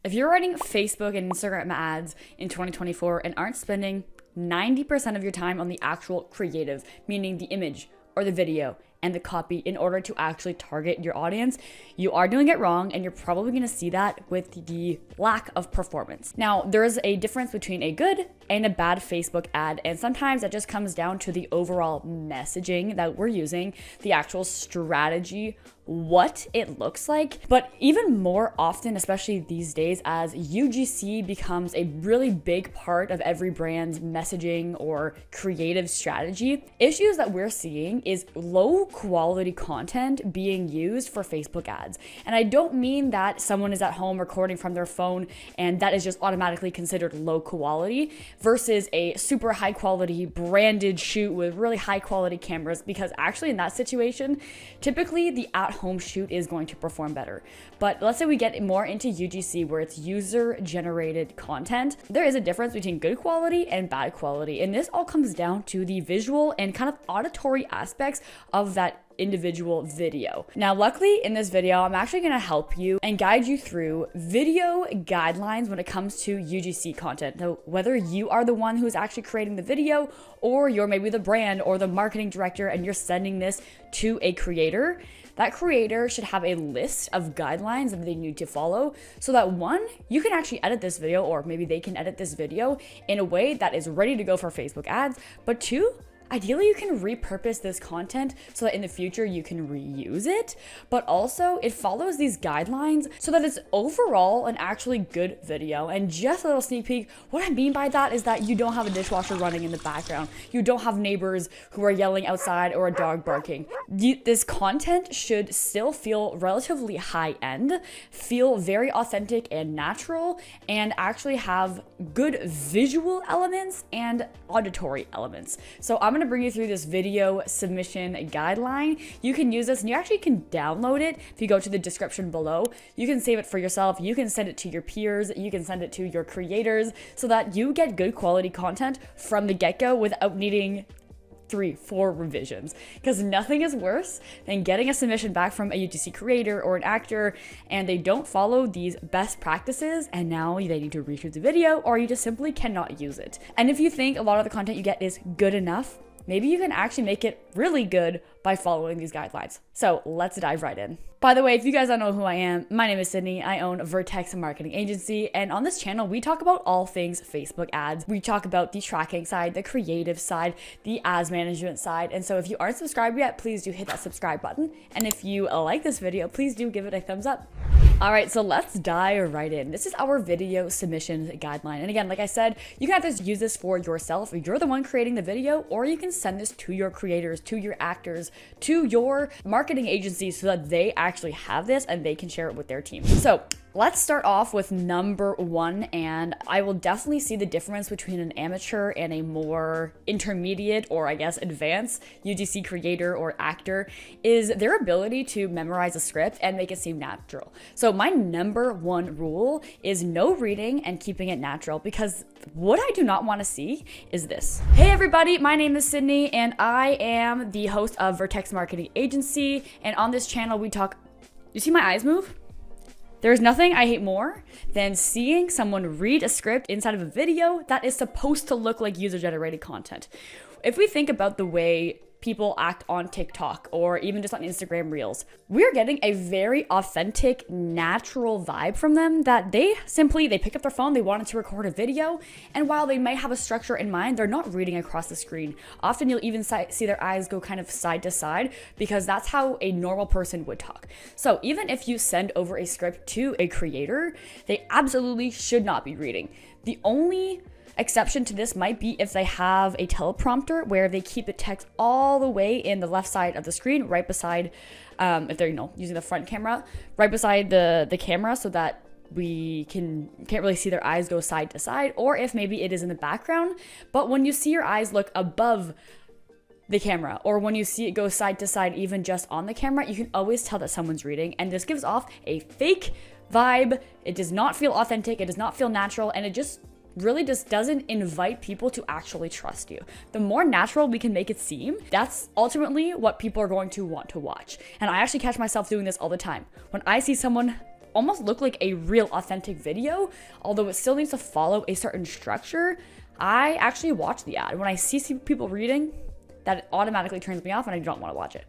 If you're running Facebook and Instagram ads in 2024 and aren't spending 90% of your time on the actual creative, meaning the image or the video and the copy in order to actually target your audience, you are doing it wrong, and you're probably going to see that with the lack of performance. Now, there is a difference between a good and a bad Facebook ad, and sometimes that just comes down to the overall messaging that we're using, the actual strategy, what it looks like. But even more often, especially these days, as UGC becomes a really big part of every brand's messaging or creative strategy, issues that we're seeing is low quality content being used for Facebook ads. And I don't mean that someone is at home recording from their phone and that is just automatically considered low quality versus a super high quality branded shoot with really high quality cameras, because actually in that situation, typically the at-home shoot is going to perform better. But let's say we get more into UGC where it's user generated content. There is a difference between good quality and bad quality, and this all comes down to the visual and kind of auditory aspects of that individual video. Now, luckily in this video, I'm actually going to help you and guide you through video guidelines when it comes to UGC content. So whether you are the one who's actually creating the video, or you're maybe the brand or the marketing director and you're sending this to a creator, that creator should have a list of guidelines that they need to follow so that one, you can actually edit this video, or maybe they can edit this video in a way that is ready to go for Facebook ads. But two, ideally, you can repurpose this content so that in the future you can reuse it, but also it follows these guidelines so that it's overall an actually good video. And just a little sneak peek, what I mean by that is that you don't have a dishwasher running in the background. You don't have neighbors who are yelling outside or a dog barking. This content should still feel relatively high end, feel very authentic and natural, and actually have good visual elements and auditory elements. So I'm going to bring you through this video submission guideline. You can use this, and you actually can download it. If you go to the description below, you can save it for yourself. You can send it to your peers. You can send it to your creators so that you get good quality content from the get-go without needing 3-4 revisions, because nothing is worse than getting a submission back from a UGC creator or an actor and they don't follow these best practices, and now they need to reshoot the video, or you just simply cannot use it. And if you think a lot of the content you get is good enough, maybe you can actually make it really good by following these guidelines. So let's dive right in. By the way, if you guys don't know who I am, my name is Sydney. I own Vertex Marketing Agency, and on this channel, we talk about all things Facebook ads. We talk about the tracking side, the creative side, the ads management side. And so if you aren't subscribed yet, please do hit that subscribe button. And if you like this video, please do give it a thumbs up. All right, so let's dive right in. This is our video submission guideline. And again, like I said, you can either use this for yourself, if you're the one creating the video, or you can send this to your creators, to your actors, to your marketing agency so that they actually have this and they can share it with their team. So let's start off with number one, and I will definitely see the difference between an amateur and a more intermediate, or I guess advanced UGC creator or actor, is their ability to memorize a script and make it seem natural. So my number one rule is no reading and keeping it natural, because what I do not want to see is this. Hey everybody, my name is Sydney and I am the host of Vertex Marketing Agency, and on this channel we talk, you see my eyes move? There's nothing I hate more than seeing someone read a script inside of a video that is supposed to look like user-generated content. If we think about the way people act on TikTok or even just on Instagram Reels, we're getting a very authentic, natural vibe from them that they pick up their phone, they wanted to record a video, and while they might have a structure in mind, they're not reading across the screen. Often you'll even see their eyes go kind of side to side, because that's how a normal person would talk. So even if you send over a script to a creator, they absolutely should not be reading. The only exception to this might be if they have a teleprompter where they keep the text all the way in the left side of the screen, right beside, if they're using the front camera, right beside the camera, so that we can't really see their eyes go side to side, or if maybe it is in the background, but when you see your eyes look above the camera, or when you see it go side to side even just on the camera, you can always tell that someone's reading, and this gives off a fake vibe. It does not feel authentic, it does not feel natural, and it just really just doesn't invite people to actually trust you. The more natural we can make it seem, that's ultimately what people are going to want to watch. And I actually catch myself doing this all the time. When I see someone almost look like a real authentic video, although it still needs to follow a certain structure, I actually watch the ad. When I see people reading, that automatically turns me off and I don't want to watch it.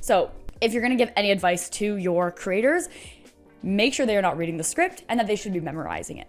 So if you're going to give any advice to your creators, make sure they are not reading the script and that they should be memorizing it.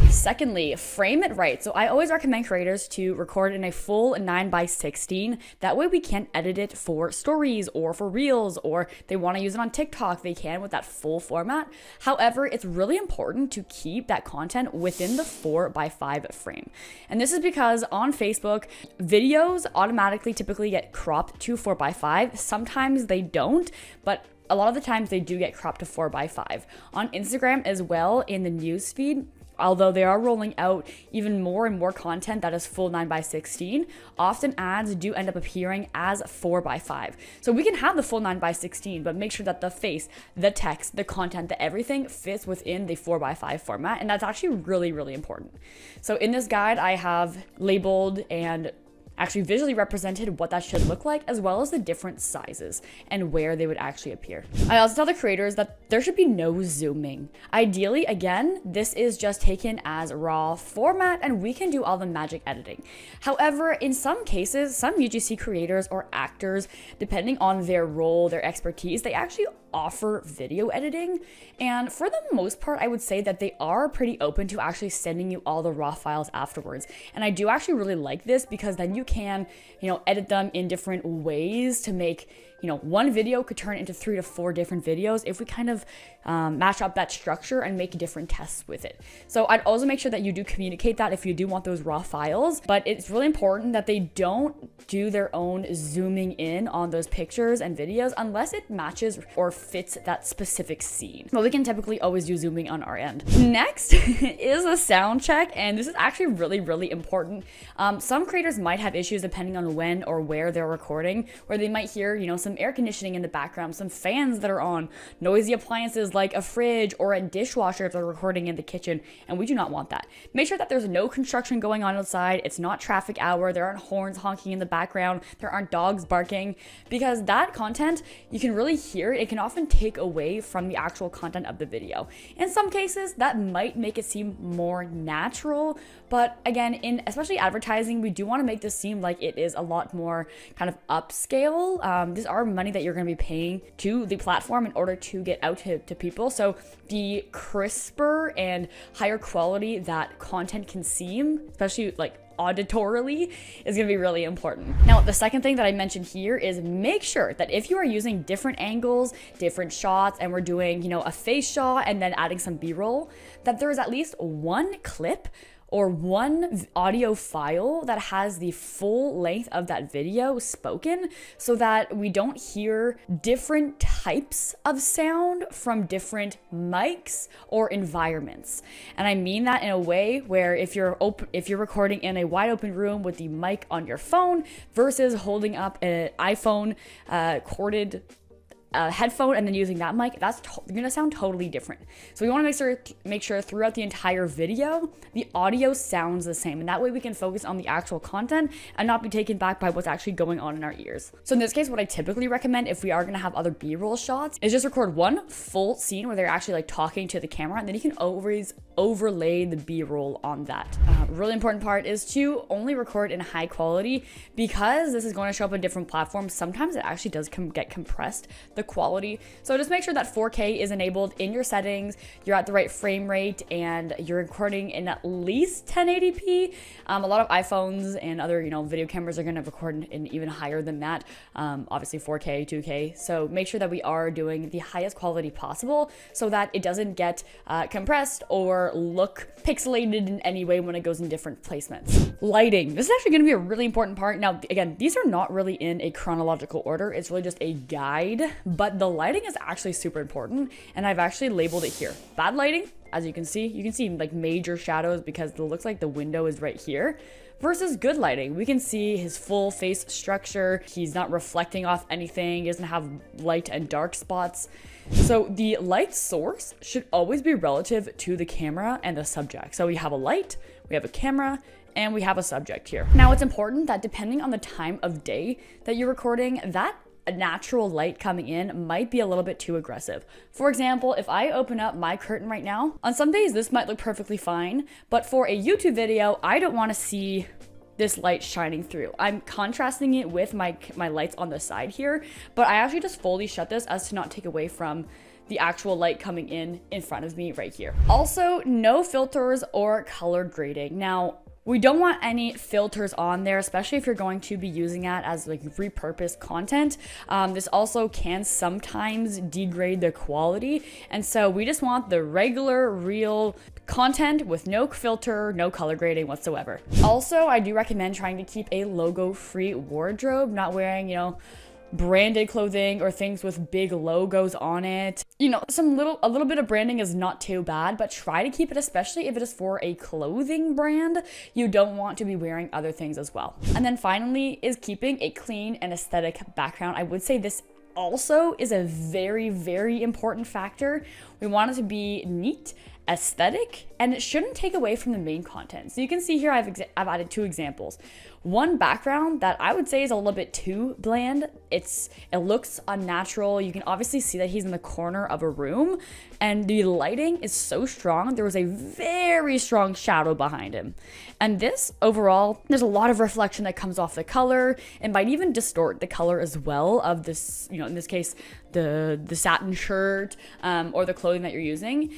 Secondly, frame it right. So I always recommend creators to record in a full 9:16. That way we can edit it for stories or for reels, or they want to use it on TikTok, they can with that full format. However, it's really important to keep that content within the 4:5 frame. And this is because on Facebook, videos automatically typically get cropped to 4:5. Sometimes they don't, but a lot of the times they do get cropped to 4:5. On Instagram as well, in the newsfeed, although they are rolling out even more and more content that is full 9:16, often ads do end up appearing as 4:5. So we can have the full 9:16, but make sure that the face, the text, the content, the everything fits within the 4:5 format. And that's actually really, really important. So in this guide, I have labeled and actually visually represented what that should look like, as well as the different sizes and where they would actually appear. I also tell the creators that there should be no zooming. Ideally, again, this is just taken as raw format and we can do all the magic editing. However, in some cases, some UGC creators or actors, depending on their role, their expertise, they actually offer video editing. And for the most part, I would say that they are pretty open to actually sending you all the raw files afterwards. And I do actually really like this because then you can, edit them in different ways to make, one video could turn into 3 to 4 different videos if we kind of match up that structure and make different tests with it. So I'd also make sure that you do communicate that if you do want those raw files, but it's really important that they don't do their own zooming in on those pictures and videos unless it matches or fits that specific scene. But we can typically always do zooming on our end. Next is a sound check, and this is actually really, really important. Some creators might have issues depending on when or where they're recording, where they might hear, some air conditioning in the background, some fans that are on, noisy appliances like a fridge or a dishwasher if they're recording in the kitchen, and we do not want that. Make sure that there's no construction going on outside, it's not traffic hour, there aren't horns honking in the background, there aren't dogs barking, because that content, you can really hear it can often take away from the actual content of the video. In some cases, that might make it seem more natural, but again, in especially advertising, we do want to make this seem like it is a lot more kind of upscale. These are money that you're going to be paying to the platform in order to get out to people. So the crisper and higher quality that content can seem, especially like auditorily, is going to be really important. Now, the second thing that I mentioned here is make sure that if you are using different angles, different shots, and we're doing, a face shot and then adding some B-roll, that there is at least one clip or one audio file that has the full length of that video spoken, so that we don't hear different types of sound from different mics or environments. And I mean that in a way where if you're recording in a wide open room with the mic on your phone versus holding up an iPhone corded headphone and then using that mic, that's gonna sound totally different. So we want to make sure throughout the entire video the audio sounds the same, and that way we can focus on the actual content and not be taken back by what's actually going on in our ears. So in this case, what I typically recommend if we are gonna have other B-roll shots is just record one full scene where they're actually like talking to the camera, and then you can always overlay the B-roll on that. Really important part is to only record in high quality, because this is going to show up on different platforms. Sometimes it actually does get compressed, the quality. So just make sure that 4K is enabled in your settings, you're at the right frame rate, and you're recording in at least 1080p. A lot of iPhones and other video cameras are going to record in even higher than that, obviously 4K, 2K. So make sure that we are doing the highest quality possible so that it doesn't get compressed or look pixelated in any way when it goes in different placements. Lighting. This is actually going to be a really important part. Now, again, these are not really in a chronological order. It's really just a guide, but the lighting is actually super important, and I've actually labeled it here. Bad lighting, as you can see like major shadows because it looks like the window is right here. Versus good lighting, we can see his full face structure. He's not reflecting off anything. He doesn't have light and dark spots. So the light source should always be relative to the camera and the subject. So we have a light, we have a camera, and we have a subject here. Now, it's important that depending on the time of day that you're recording, that a natural light coming in might be a little bit too aggressive. For example, if I open up my curtain right now, on some days this might look perfectly fine, but for a YouTube video, I don't want to see this light shining through. I'm contrasting it with my lights on the side here, but I actually just fully shut this as to not take away from the actual light coming in front of me right here. Also, no filters or color grading. Now, we don't want any filters on there, especially if you're going to be using that as like repurposed content. This also can sometimes degrade the quality. And so we just want the regular, real content with no filter, no color grading whatsoever. Also, I do recommend trying to keep a logo-free wardrobe, not wearing, branded clothing or things with big logos on it. A little bit of branding is not too bad, but try to keep it, especially if it is for a clothing brand. You don't want to be wearing other things as well. And then finally is keeping a clean and aesthetic background. I would say this also is a very, very important factor. We want it to be neat, aesthetic, and it shouldn't take away from the main content. So you can see here I've added 2 examples. One background that I would say is a little bit too bland. It looks unnatural. You can obviously see that he's in the corner of a room and the lighting is so strong. There was a very strong shadow behind him. And this overall, there's a lot of reflection that comes off the color and might even distort the color as well of this, in this case, the satin shirt or the clothing that you're using.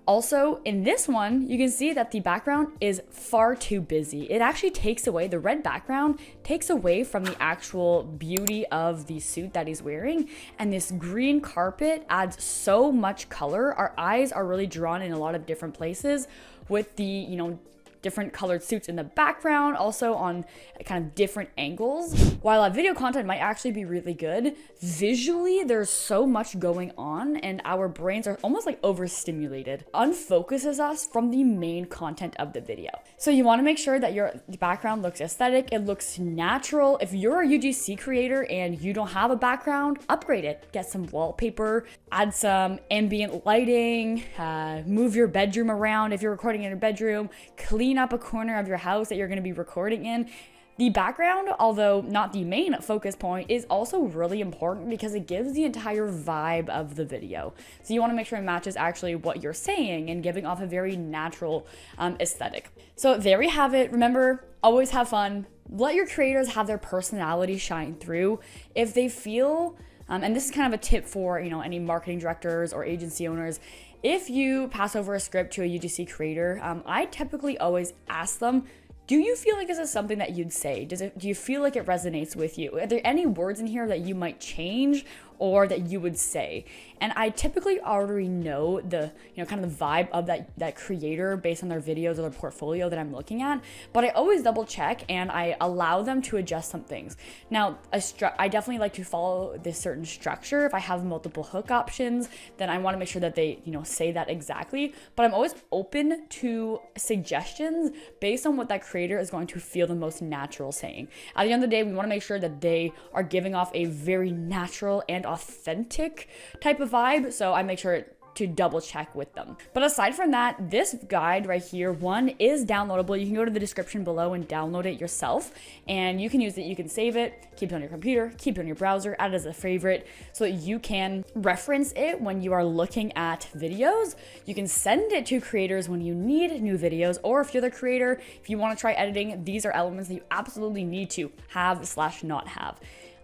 Also, in this one, you can see that the background is far too busy. It actually takes away, the red background takes away from the actual beauty of the suit that he's wearing. And this green carpet adds so much color. Our eyes are really drawn in a lot of different places with the, different colored suits in the background, also on kind of different angles. While our video content might actually be really good, visually there's so much going on and our brains are almost like overstimulated. Unfocuses us from the main content of the video. So you want to make sure that your background looks aesthetic, it looks natural. If you're a UGC creator and you don't have a background, upgrade it. Get some wallpaper, add some ambient lighting, move your bedroom around if you're recording in a bedroom, clean up a corner of your house that you're going to be recording in. The background, although not the main focus point, is also really important because it gives the entire vibe of the video. So you want to make sure it matches actually what you're saying and giving off a very natural aesthetic. So there we have it. Remember, always have fun. Let your creators have their personality shine through. If they feel, and this is kind of a tip for any marketing directors or agency owners, if you pass over a script to a UGC creator, I typically always ask them, do you feel like this is something that you'd say? Do you feel like it resonates with you? Are there any words in here that you might change or that you would say? And I typically already know the, kind of the vibe of that creator based on their videos or their portfolio that I'm looking at, but I always double check and I allow them to adjust some things. Now, I definitely like to follow this certain structure. If I have multiple hook options, then I want to make sure that they, say that exactly, but I'm always open to suggestions based on what that creator is going to feel the most natural saying. At the end of the day, we want to make sure that they are giving off a very natural and authentic type of vibe, so I make sure to double check with them. But aside from that, this guide right here, one, is downloadable. You can go to the description below and download it yourself, and you can use it, you can save it, keep it on your computer, keep it on your browser, add it as a favorite so that you can reference it when you are looking at videos. You can send it to creators when you need new videos, or if you're the creator, if you want to try editing, these are elements that you absolutely need to have/not have.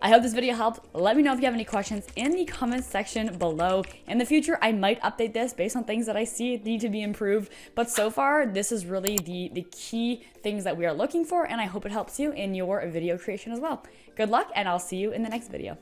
I hope this video helped. Let me know if you have any questions in the comments section below. In the future, I might update this based on things that I see need to be improved. But so far, this is really the key things that we are looking for, and I hope it helps you in your video creation as well. Good luck, and I'll see you in the next video.